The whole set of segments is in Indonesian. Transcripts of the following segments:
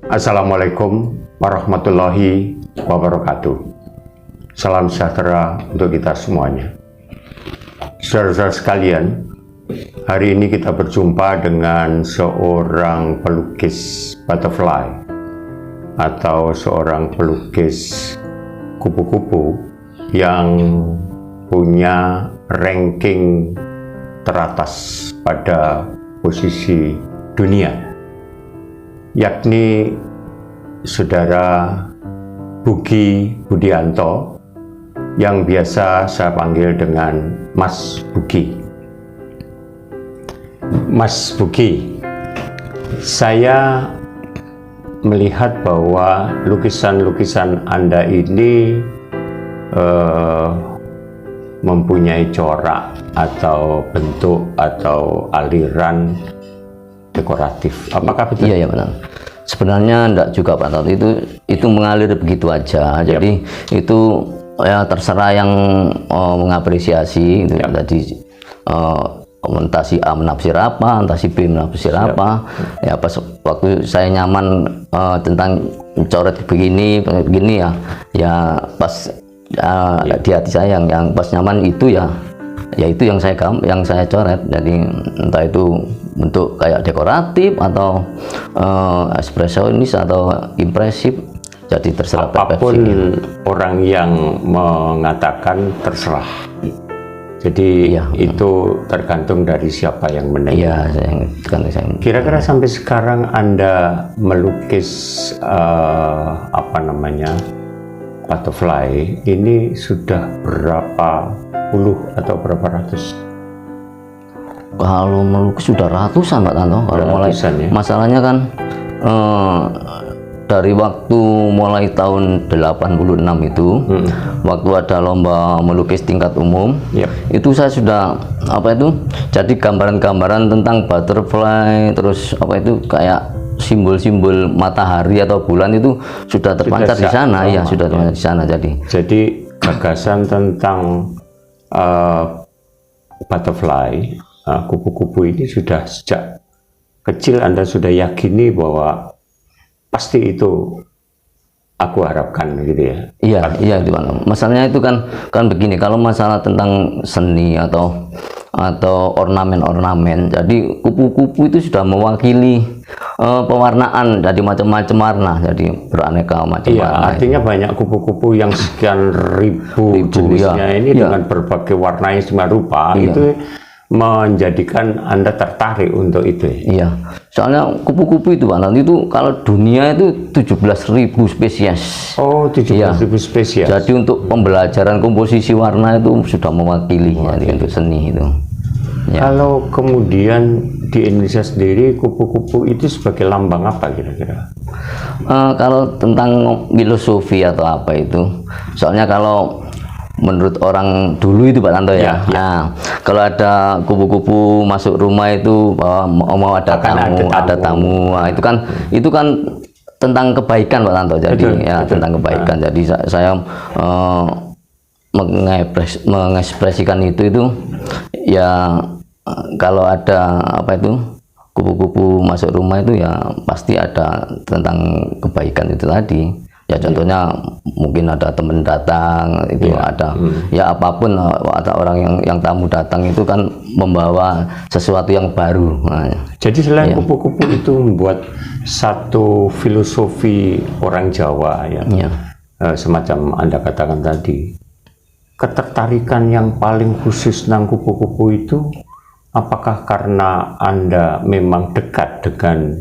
Assalamualaikum warahmatullahi wabarakatuh. Salam sejahtera untuk kita semuanya. Saudara-saudara sekalian, hari ini kita berjumpa dengan seorang pelukis butterfly atau seorang pelukis kupu-kupu yang punya ranking teratas pada posisi dunia, yakni saudara Bugi Budianto yang biasa saya panggil dengan Mas Bugi. Mas Bugi, saya melihat bahwa lukisan-lukisan Anda ini mempunyai corak atau bentuk atau aliran dekoratif. Apakah betul? Iya, benar. Sebenarnya enggak juga Pak Toto, itu mengalir begitu aja. Jadi itu ya terserah yang mengapresiasi itu. Tadi entah si A menafsir apa, entah si B menafsir apa. Ya pas waktu saya nyaman tentang coret begini ya pas di hati saya yang pas nyaman itu ya itu yang saya coret. Jadi entah itu bentuk kayak dekoratif atau ekspresionis atau impresif, jadi terserah apapun orang yang mengatakan terserah. Jadi itu tergantung dari siapa yang menilai. Kira-kira sampai sekarang Anda melukis butterfly ini sudah berapa puluh atau berapa ratus? Kalau melukis sudah ratusan Pak Tanto. Kalau mulai masalahnya kan dari waktu mulai tahun 86 itu, waktu ada lomba melukis tingkat umum, itu saya sudah jadi gambaran-gambaran tentang butterfly, terus kayak simbol-simbol matahari atau bulan itu sudah terpancar di sana. Sudah terpancar di sana. Jadi gagasan tentang butterfly, kupu-kupu ini sudah sejak kecil Anda sudah yakini bahwa pasti itu aku harapkan gitu ya. Iya itu Bang. Masalahnya itu kan begini, kalau masalah tentang seni atau ornamen-ornamen, jadi kupu-kupu itu sudah mewakili pewarnaan, jadi macam-macam warna, jadi beraneka macam warna. Artinya banyak kupu-kupu yang sekian ribu jenisnya ini dengan berbagai warna yang semua rupa itu menjadikan Anda tertarik untuk itu. Iya, soalnya kupu-kupu itu Pak, nanti itu kalau dunia itu 17.000 spesies. Oh, 17.000 spesies. Jadi untuk pembelajaran komposisi warna itu sudah mewakili jadi untuk seni itu. Kalau kemudian di Indonesia sendiri kupu-kupu itu sebagai lambang apa kira-kira? Kalau tentang filosofi atau apa itu, soalnya kalau menurut orang dulu itu Pak Tanto nah, kalau ada kupu-kupu masuk rumah itu mau ada tamu, nah, itu kan tentang kebaikan Pak Tanto. Jadi tentang kebaikan. Jadi saya mengekspresikan itu ya, kalau ada kupu-kupu masuk rumah itu ya pasti ada tentang kebaikan itu tadi. Ya contohnya mungkin ada teman datang itu ada ya apapun, ada orang yang tamu datang itu kan membawa sesuatu yang baru. Nah, jadi selain kupu-kupu itu membuat satu filosofi orang Jawa semacam Anda katakan tadi, ketertarikan yang paling khusus tentang kupu-kupu itu apakah karena Anda memang dekat dengan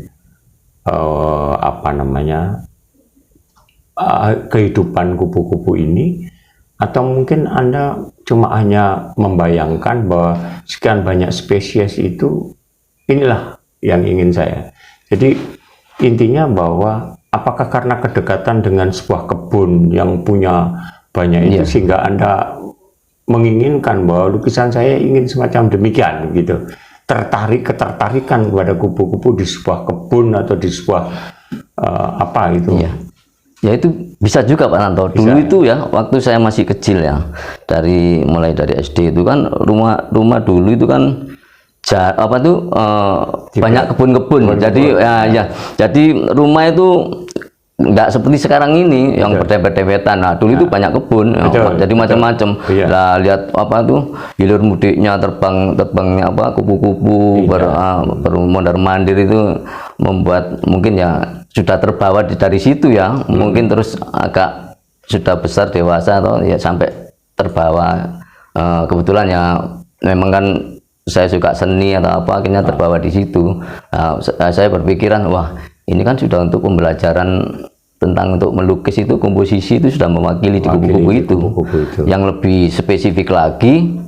kehidupan kupu-kupu ini, atau mungkin Anda cuma hanya membayangkan bahwa sekian banyak spesies itu inilah yang ingin saya. Jadi intinya bahwa apakah karena kedekatan dengan sebuah kebun yang punya banyak itu sehingga Anda menginginkan bahwa lukisan saya ingin semacam demikian gitu, ketertarikan kepada kupu-kupu di sebuah kebun atau di sebuah Ya itu bisa juga Pak Tanto. Dulu itu waktu saya masih kecil mulai dari SD itu kan rumah dulu itu kan apa tuh Di banyak kebun-kebun. Jadi ya, jadi rumah itu nggak seperti sekarang ini yang berdempet-dempetan. Nah, dulu itu banyak kebun, jadi macam-macam. Iya. Lah lihat apa tuh hilir mudiknya terbangnya apa kupu-kupu bermondar-mandir itu membuat mungkin ya sudah terbawa dari situ ya. Mungkin terus agak sudah besar dewasa atau ya sampai terbawa. Kebetulan ya memang kan saya suka seni atau apa, akhirnya terbawa di situ. Nah, saya berpikiran, wah ini kan sudah untuk pembelajaran tentang untuk melukis itu, komposisi itu sudah mewakili di kupu-kupu itu. Yang lebih spesifik lagi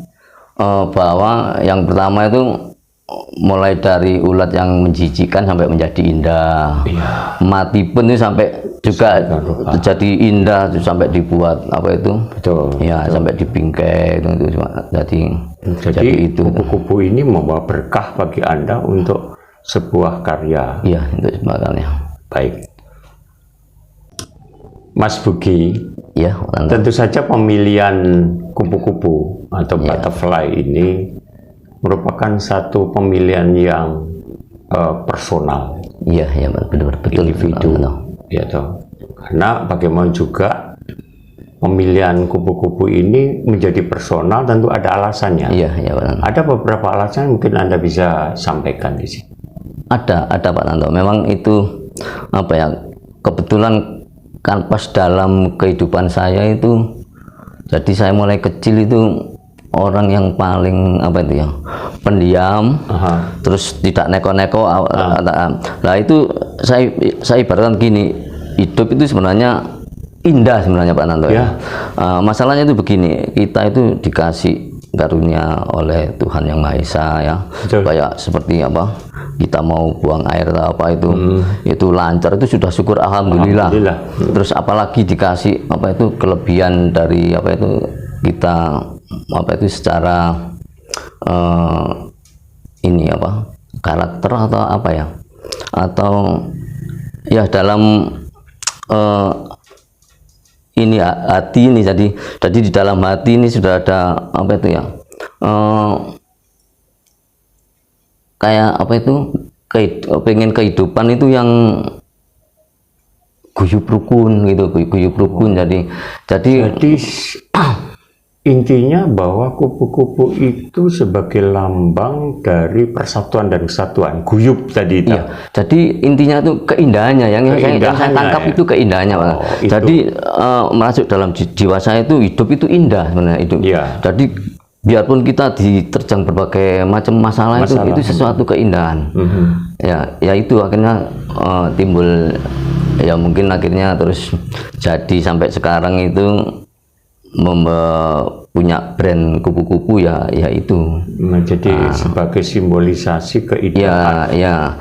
bahwa yang pertama itu mulai dari ulat yang menjijikan sampai menjadi indah. Mati pun itu sampai juga jadi indah, sampai dibuat apa itu? Ya, sampai dibingkai itu jadi itu. Kupu-kupu ini membawa berkah bagi Anda untuk sebuah karya. Iya, untuk sebuah karya. Baik. Mas Bugi, ya, tentu saja pemilihan kupu-kupu atau butterfly ini merupakan satu pemilihan yang personal. Iya, ya, betul individu. Ya, toh. Karena bagaimana juga pemilihan kupu-kupu ini menjadi personal, tentu ada alasannya. Iya, ya, Pak. Ada beberapa alasan mungkin Anda bisa sampaikan di sini. Ada Pak Tanto. Memang itu apa ya? Kebetulan kan pas dalam kehidupan saya itu, jadi saya mulai kecil itu orang yang paling apa itu ya, pendiam, terus tidak neko-neko. Nah itu saya ibaratkan gini, hidup itu sebenarnya indah sebenarnya Pak Tanto ya. Masalahnya itu begini, kita itu dikasih karunia oleh Tuhan Yang Maha Esa ya, kayak seperti apa, kita mau buang air atau apa itu lancar, itu sudah syukur alhamdulillah. Terus apalagi dikasih apa itu kelebihan dari apa itu kita apa itu secara ini apa karakter atau apa ya, atau ya dalam ini hati ini, jadi di dalam hati ini sudah ada apa itu ya, kayak apa itu pengen kehidupan itu yang guyub rukun gitu, guyub rukun. Jadi intinya bahwa kupu-kupu itu sebagai lambang dari persatuan dan kesatuan, guyub tadi itu. Iya, jadi intinya itu keindahannya yang saya tangkap itu keindahannya, Pak. Jadi masuk dalam jiwa saya itu hidup itu indah sebenarnya itu. Jadi biarpun kita diterjang berbagai macam masalah itu sesuatu keindahan. Ya itu akhirnya timbul ya, mungkin akhirnya terus jadi sampai sekarang itu punya brand kupu-kupu ya itu menjadi sebagai simbolisasi keindahan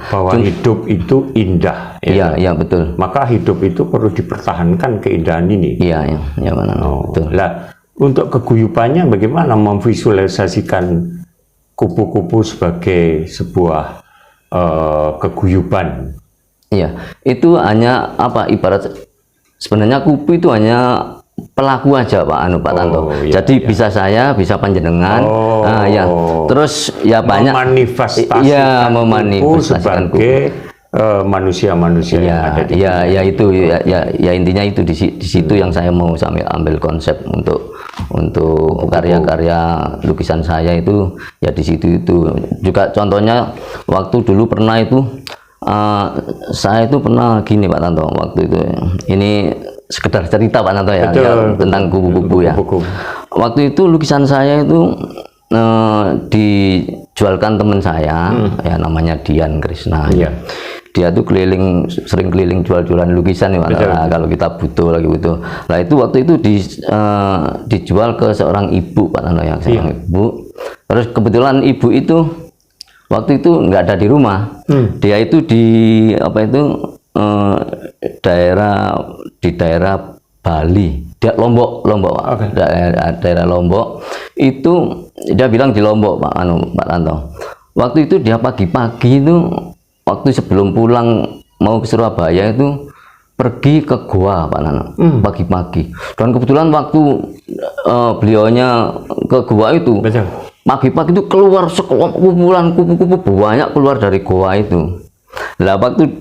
bahwa hidup itu indah. Iya betul. Maka hidup itu perlu dipertahankan keindahan ini. Iya benar. Betul. Lah, untuk keguyupannya bagaimana memvisualisasikan kupu-kupu sebagai sebuah keguyuban? Iya, itu hanya apa, ibarat sebenarnya kupu itu hanya pelaku aja Pak Tanto. Jadi bisa saya, bisa panjenengan. Terus ya banyak memanifestasikan kupu sebagai manusia-manusia yang ada di dunia. Ya intinya itu di situ yang saya mau sampai ambil konsep untuk karya-karya lukisan saya itu ya di situ itu. Juga contohnya waktu dulu pernah itu saya itu pernah gini Pak Tanto, waktu itu ini sekedar cerita Pak Tanto ya, tentang kupu-kupu ya. Waktu itu lukisan saya itu dijualkan teman saya ya, namanya Dian Krishna. Dia tuh sering keliling jual-jualan lukisan ya, kalau kita butuh lagi butuh. Nah itu waktu itu dijual ke seorang ibu Pak Tanto ya, seorang ibu. Terus kebetulan ibu itu waktu itu nggak ada di rumah. Dia itu di apa itu daerah Bali, Lombok, daerah Lombok. Itu dia bilang di Lombok Pak Tanto. Waktu itu dia pagi-pagi itu, waktu sebelum pulang mau ke Surabaya itu pergi ke gua Pak Tanto, pagi-pagi. Dan kebetulan waktu beliaunya ke gua itu pagi-pagi itu keluar sekelompok kumpulan kupu-kupu banyak keluar dari goa itu. Lah waktu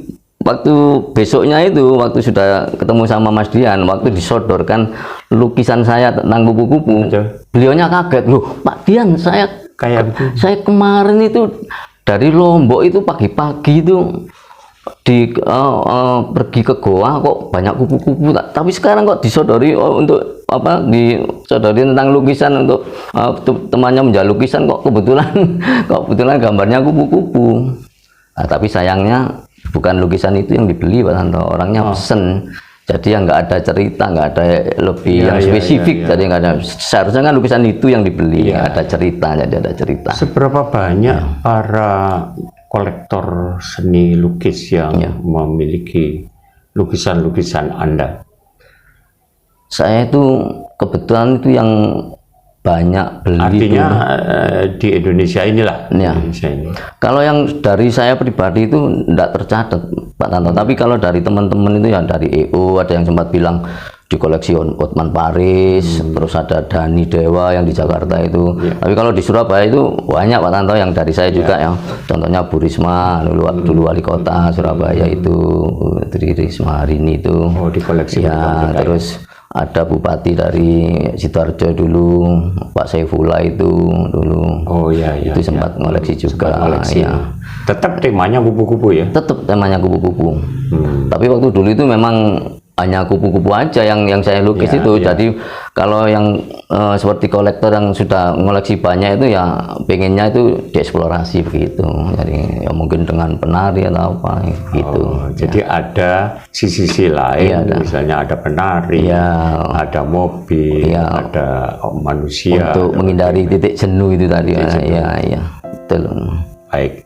besoknya itu, waktu sudah ketemu sama Mas Dian, waktu disodorkan lukisan saya tentang kupu-kupu, beliaunya kaget, loh Pak Dian, saya kemarin itu dari Lombok itu pagi-pagi itu pergi ke goa kok banyak kupu-kupu, tapi sekarang kok disodori untuk apa, disodori tentang lukisan untuk temannya menjual lukisan, kok kebetulan gambarnya kupu-kupu. Nah, tapi sayangnya bukan lukisan itu yang dibeli Pak Tanto, orangnya pesen, jadi yang nggak ada cerita, nggak ada lebih yang spesifik, jadi nggak ada. Seharusnya kan lukisan itu yang dibeli, ada cerita, jadi ada cerita. Seberapa banyak para kolektor seni lukis yang memiliki lukisan-lukisan Anda? Saya itu kebetulan itu yang banyak beli. Artinya di Indonesia inilah. Indonesia ini. Kalau yang dari saya pribadi itu tidak tercatat Pak Tanto, tapi kalau dari teman-teman itu yang dari EO, ada yang sempat bilang di koleksi Hotman Paris, terus ada Dani Dewa yang di Jakarta itu. Tapi kalau di Surabaya itu banyak Pak Tanto, yang dari saya juga ya. Contohnya Bu Risma dulu wali kota Surabaya itu, Tri Risma hari ini itu. Oh, di koleksi ya. Terus ada bupati dari Sidoarjo dulu, Pak Saifullah itu dulu. Oh iya, itu sempat ngoleksi juga. Ya. Tetap temanya kupu-kupu ya? Tetap temanya kupu-kupu. Tapi waktu dulu itu memang hanya kupu-kupu aja yang saya lukis itu. Jadi kalau yang seperti kolektor yang sudah ngoleksi banyak itu ya pengennya itu dieksplorasi begitu. Jadi ya mungkin dengan penari atau apa gitu. Jadi ada sisi lain, misalnya ada penari, ada mobil, ada manusia. Untuk menghindari titik jenuh itu tadi. Ya, betul. Baik.